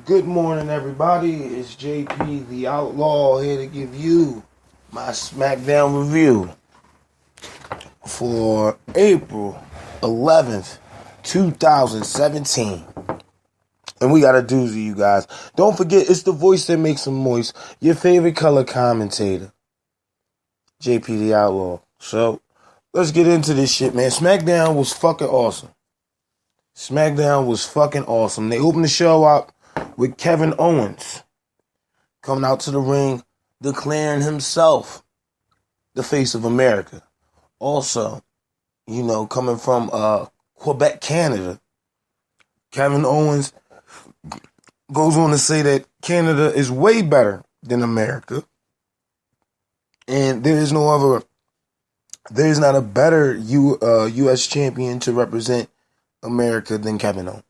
Good morning, everybody. It's JP the Outlaw here to give you my Smackdown review for April 11th, 2017. And we got a doozy, you guys. Don't forget, it's the voice that makes them moist. Your favorite color commentator, JP the Outlaw. So, let's get into this shit, man. Smackdown was fucking awesome. Smackdown was fucking awesome. They opened the show up with Kevin Owens coming out to the ring, declaring himself the face of America. Also, coming from Quebec, Canada, Kevin Owens goes on to say that Canada is way better than America. And there's not a better U.S. champion to represent America than Kevin Owens.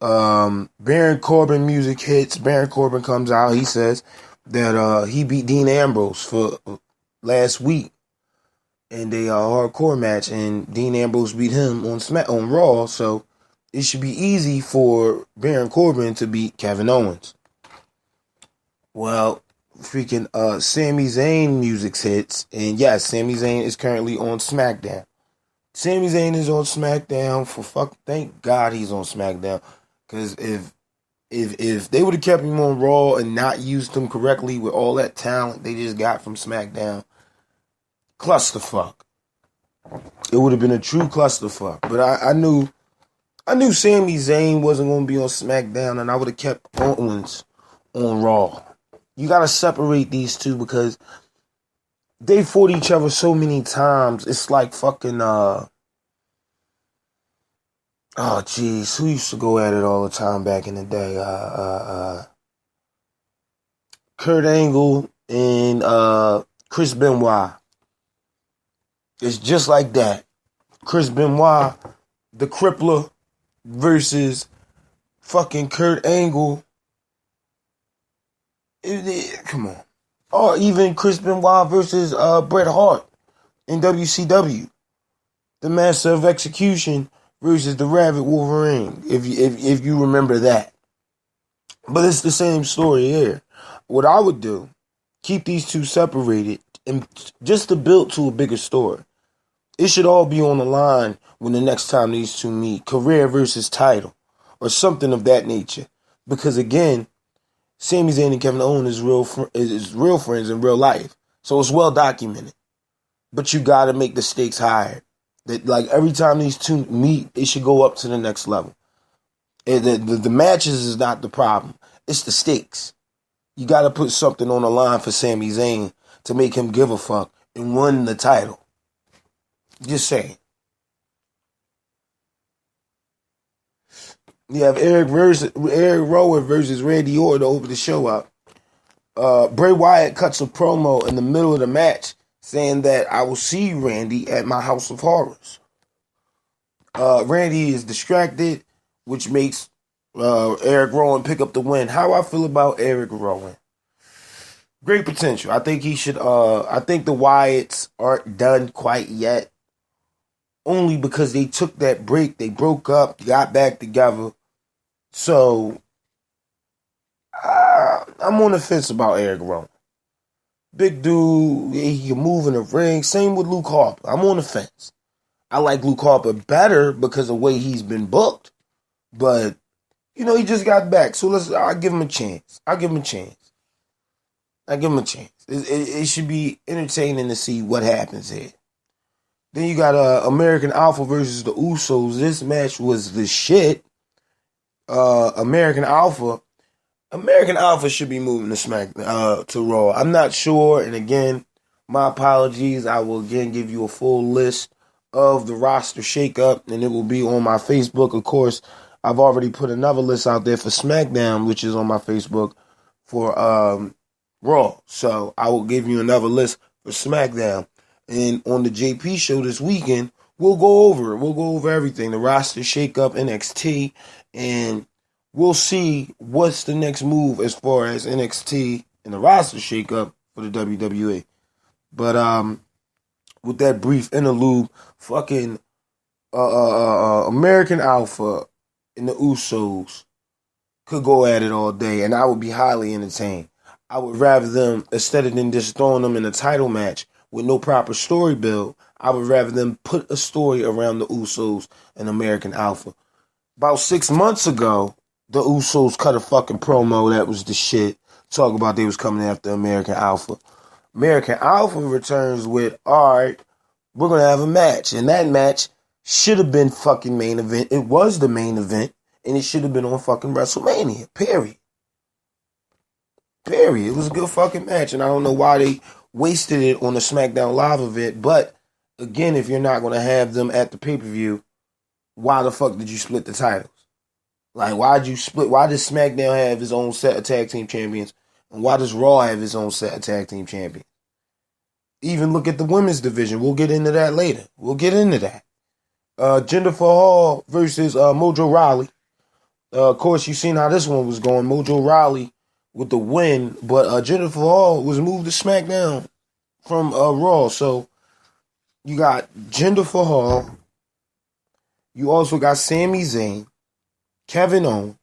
Baron Corbin music hits. Baron Corbin comes out. He says that he beat Dean Ambrose for last week in a hardcore match, and Dean Ambrose beat him on Raw. So it should be easy for Baron Corbin to beat Kevin Owens. Well, freaking Sami Zayn music hits, and yes, Sami Zayn is currently on SmackDown. Sami Zayn is on SmackDown thank God he's on SmackDown. Because if they would have kept him on Raw and not used him correctly with all that talent they just got from SmackDown, clusterfuck. It would have been a true clusterfuck. But I knew Sami Zayn wasn't going to be on SmackDown, and I would have kept Owens on Raw. You got to separate these two because they fought each other so many times. It's like fucking oh, jeez, who used to go at it all the time back in the day? Kurt Angle and Chris Benoit. It's just like that. Chris Benoit, the Crippler, versus fucking Kurt Angle. Come on. Or even Chris Benoit versus Bret Hart in WCW. The Master of Execution versus the Rabbit Wolverine, if you remember that. But it's the same story here. What I would do, keep these two separated, and just to build to a bigger story. It should all be on the line when the next time these two meet, career versus title, or something of that nature. Because again, Sami Zayn and Kevin Owens is real friends in real life, so it's well documented. But you got to make the stakes higher. That like every time these two meet, it should go up to the next level. And the matches is not the problem. It's the stakes. You got to put something on the line for Sami Zayn to make him give a fuck and win the title. Just saying. You have Eric Rowan versus Randy Orton to open the show up. Bray Wyatt cuts a promo in the middle of the match saying that I will see Randy at my House of Horrors. Randy is distracted, which makes Eric Rowan pick up the win. How I feel about Eric Rowan? Great potential. I think he should. I think the Wyatts aren't done quite yet. Only because they took that break. They broke up, got back together. So I'm on the fence about Eric Rowan. Big dude, he can move in the ring. Same with Luke Harper. I'm on the fence. I like Luke Harper better because of the way he's been booked. But, he just got back. So I'll give him a chance. It should be entertaining to see what happens here. Then you got American Alpha versus the Usos. This match was the shit. American Alpha should be moving to Raw. I'm not sure, and again, my apologies. I will again give you a full list of the roster shakeup, and it will be on my Facebook. Of course, I've already put another list out there for SmackDown, which is on my Facebook for Raw. So I will give you another list for SmackDown. And on the JP show this weekend, we'll go over it. We'll go over everything. The roster shakeup, NXT, and we'll see what's the next move as far as NXT and the roster shakeup for the WWE. But with that brief interlude, fucking American Alpha and the Usos could go at it all day, and I would be highly entertained. I would rather them, instead of them just throwing them in a title match with no proper story build, I would rather them put a story around the Usos and American Alpha. About 6 months ago, the Usos cut a fucking promo that was the shit. Talk about they was coming after American Alpha. American Alpha returns with, alright, we're going to have a match. And that match should have been fucking main event. It was the main event. And it should have been on fucking WrestleMania. Period. It was a good fucking match. And I don't know why they wasted it on the Smackdown Live event. But, again, if you're not going to have them at the pay-per-view, why the fuck did you split the titles? Like, why does SmackDown have his own set of tag team champions? And why does Raw have his own set of tag team champions? Even look at the women's division. We'll get into that later. Jennifer Hall versus Mojo Rawley. Of course, you've seen how this one was going. Mojo Rawley with the win, but Jennifer Hall was moved to SmackDown from Raw. So you got Jennifer Hall. You also got Sami Zayn, Kevin Owens.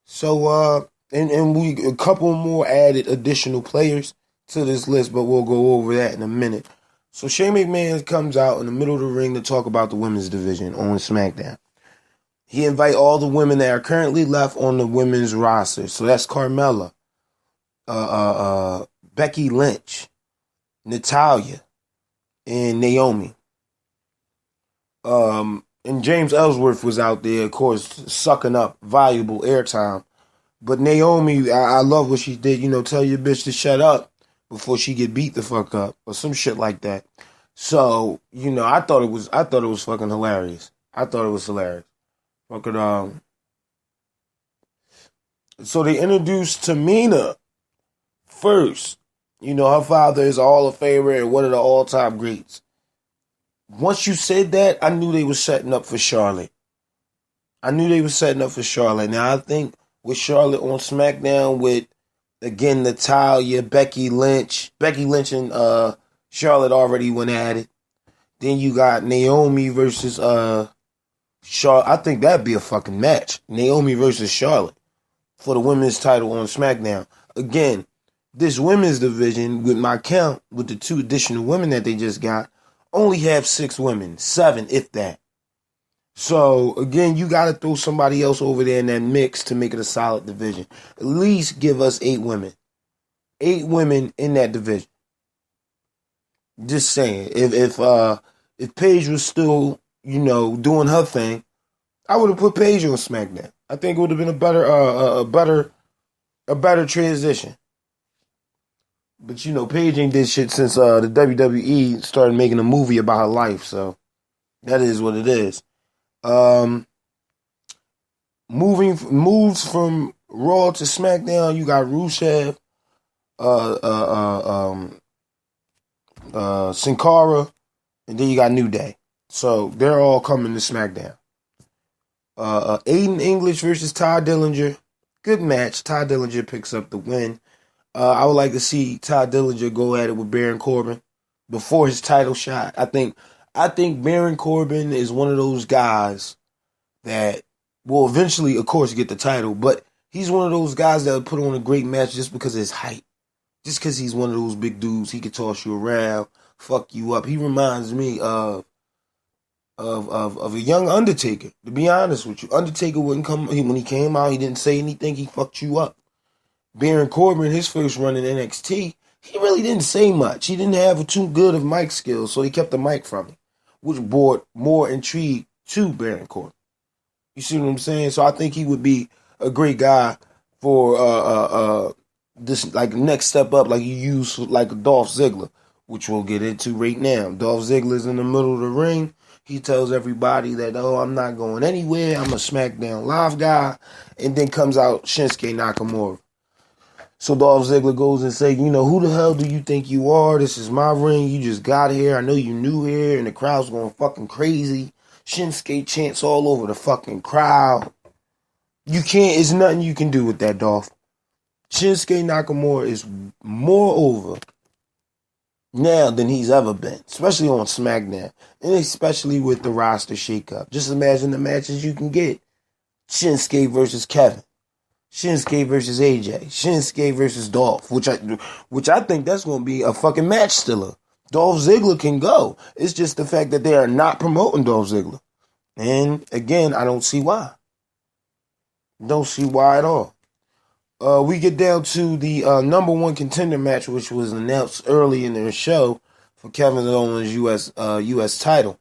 So and we a couple more added additional players to this list, but we'll go over that in a minute. So Shane McMahon comes out in the middle of the ring to talk about the women's division on SmackDown. He invite all the women that are currently left on the women's roster. So that's Carmella, Becky Lynch, Natalya, and Naomi. And James Ellsworth was out there, of course, sucking up valuable airtime. But Naomi, I love what she did. Tell your bitch to shut up before she get beat the fuck up or some shit like that. So, I thought it was fucking hilarious. Fucking, so they introduced Tamina first. Her father is a Hall of Famer and one of the all-time greats. Once you said that, I knew they were setting up for Charlotte. Now, I think with Charlotte on SmackDown with, again, Natalya, Becky Lynch and Charlotte already went at it. Then you got Naomi versus Charlotte. I think that'd be a fucking match. Naomi versus Charlotte for the women's title on SmackDown. Again, this women's division, with my count, with the 2 additional women that they just got, only have 6 women. 7, if that. So, again, you got to throw somebody else over there in that mix to make it a solid division. At least give us 8 women. 8 women in that division. Just saying. If Paige was still, doing her thing, I would have put Paige on SmackDown. I think it would have been a better transition. But, Paige ain't did shit since the WWE started making a movie about her life. So, that is what it is. Moves from Raw to SmackDown, you got Rusev, Sin Cara, and then you got New Day. So, they're all coming to SmackDown. Aiden English versus Ty Dillinger. Good match. Ty Dillinger picks up the win. I would like to see Ty Dillinger go at it with Baron Corbin before his title shot. I think Baron Corbin is one of those guys that will eventually, of course, get the title, but he's one of those guys that will put on a great match just because of his height. Just because he's one of those big dudes, he could toss you around, fuck you up. He reminds me of a young Undertaker, to be honest with you. Undertaker wouldn't come, when he came out, he didn't say anything, he fucked you up. Baron Corbin, his first run in NXT, he really didn't say much. He didn't have too good of mic skills, so he kept the mic from him, which brought more intrigue to Baron Corbin. You see what I'm saying? So I think he would be a great guy for this, like, next step up, like you use like Dolph Ziggler, which we'll get into right now. Dolph Ziggler's in the middle of the ring. He tells everybody that, I'm not going anywhere. I'm a SmackDown Live guy. And then comes out Shinsuke Nakamura. So Dolph Ziggler goes and say, who the hell do you think you are? This is my ring. You just got here. I know you new here. And the crowd's going fucking crazy. Shinsuke chants all over the fucking crowd. It's nothing you can do with that, Dolph. Shinsuke Nakamura is more over now than he's ever been. Especially on SmackDown. And especially with the roster shakeup. Just imagine the matches you can get. Shinsuke versus Kevin. Shinsuke versus AJ. Shinsuke versus Dolph, which I think that's going to be a fucking match stiller. Dolph Ziggler can go. It's just the fact that they are not promoting Dolph Ziggler. And again, I don't see why. Don't see why at all. We get down to the number one contender match, which was announced early in the show for Kevin Owens' U.S. title.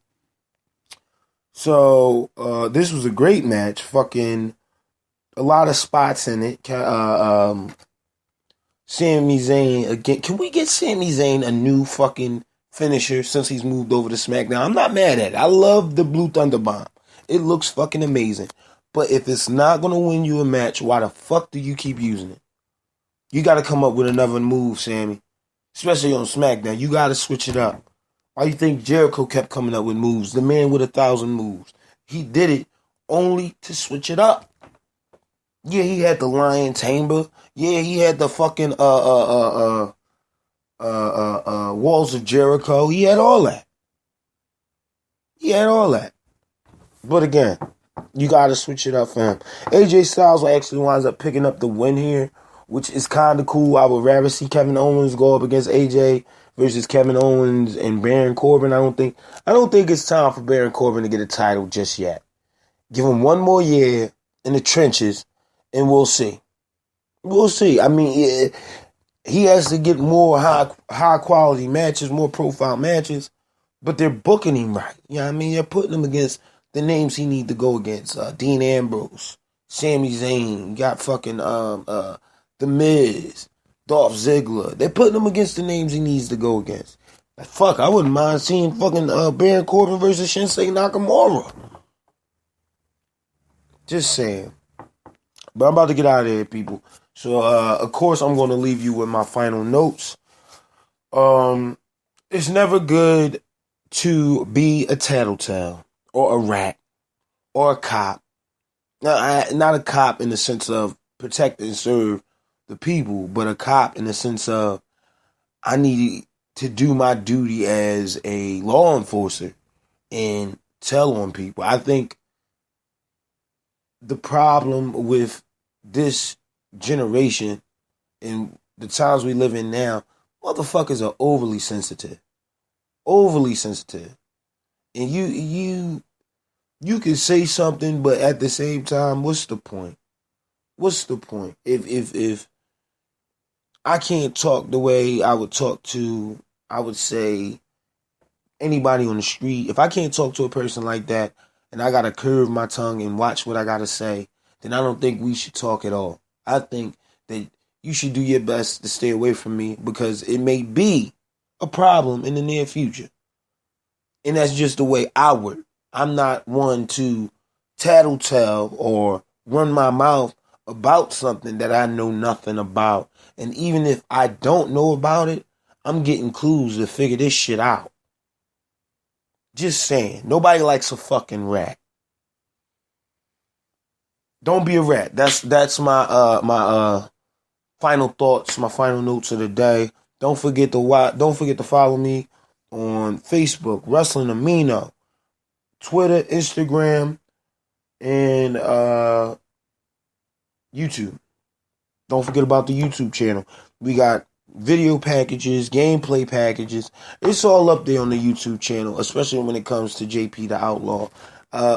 So this was a great match. Fucking a lot of spots in it. Sami Zayn again. Can we get Sami Zayn a new fucking finisher since he's moved over to SmackDown? I'm not mad at it. I love the Blue Thunder Bomb. It looks fucking amazing. But if it's not going to win you a match, why the fuck do you keep using it? You got to come up with another move, Sammy. Especially on SmackDown. You got to switch it up. Why do you think Jericho kept coming up with moves? The man with 1,000 moves. He did it only to switch it up. Yeah, he had the Lion Tamer. Yeah, he had the fucking Walls of Jericho. He had all that. But again, you got to switch it up for him. AJ Styles actually winds up picking up the win here, which is kind of cool. I would rather see Kevin Owens go up against AJ versus Kevin Owens and Baron Corbin. I don't think it's time for Baron Corbin to get a title just yet. Give him one more year in the trenches, and we'll see. I mean, he has to get more high quality matches, more profile matches, but they're booking him right. You know what I mean? They're putting him against the names he need to go against. Dean Ambrose, Sami Zayn, got fucking The Miz, Dolph Ziggler. They're putting him against the names he needs to go against. Like, fuck, I wouldn't mind seeing fucking Baron Corbin versus Shinsuke Nakamura. Just saying. But I'm about to get out of here, people. So, of course, I'm going to leave you with my final notes. It's never good to be a tattletale or a rat or a cop. Now, not a cop in the sense of protect and serve the people, but a cop in the sense of I need to do my duty as a law enforcer and tell on people. I think the problem with this generation and the times we live in now, motherfuckers are overly sensitive. And you can say something, but at the same time, what's the point? If I can't talk the way I would talk to, I would say, anybody on the street, if I can't talk to a person like that and I gotta curve my tongue and watch what I gotta say, then I don't think we should talk at all. I think that you should do your best to stay away from me because it may be a problem in the near future. And that's just the way I work. I'm not one to tattletale or run my mouth about something that I know nothing about. And even if I don't know about it, I'm getting clues to figure this shit out. Just saying. Nobody likes a fucking rat. Don't be a rat. That's my final thoughts, my final notes of the day. Don't forget to follow me on Facebook, Wrestling Amino, Twitter, Instagram, and YouTube. Don't forget about the YouTube channel. We got video packages, gameplay packages. It's all up there on the YouTube channel, especially when it comes to JP the Outlaw.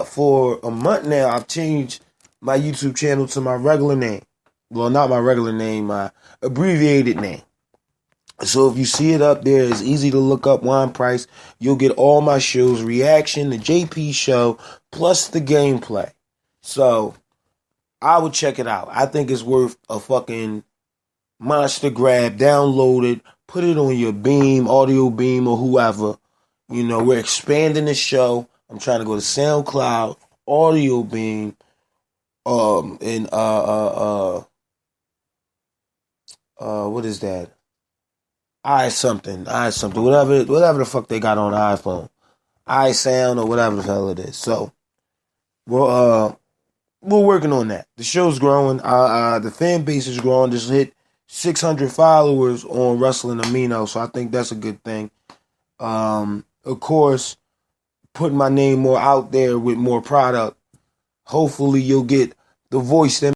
For a month now, I've changed my YouTube channel to my regular name. Well, not my regular name, my abbreviated name. So if you see it up there, it's easy to look up Wine Price. You'll get all my shows, reaction, the JP show, plus the gameplay. So I would check it out. I think it's worth a fucking monster grab. Download it, put it on your Beam, Audio Beam, or whoever. You know, we're expanding the show. I'm trying to go to SoundCloud, Audio Beam, and what is that? Something, whatever the fuck they got on the iPhone, iSound or whatever the hell it is. So we're working on that. The show's growing. The fan base is growing. Just hit 600 followers on Wrestling Amino, so I think that's a good thing. Of course, putting my name more out there with more product. Hopefully, you'll get the voice that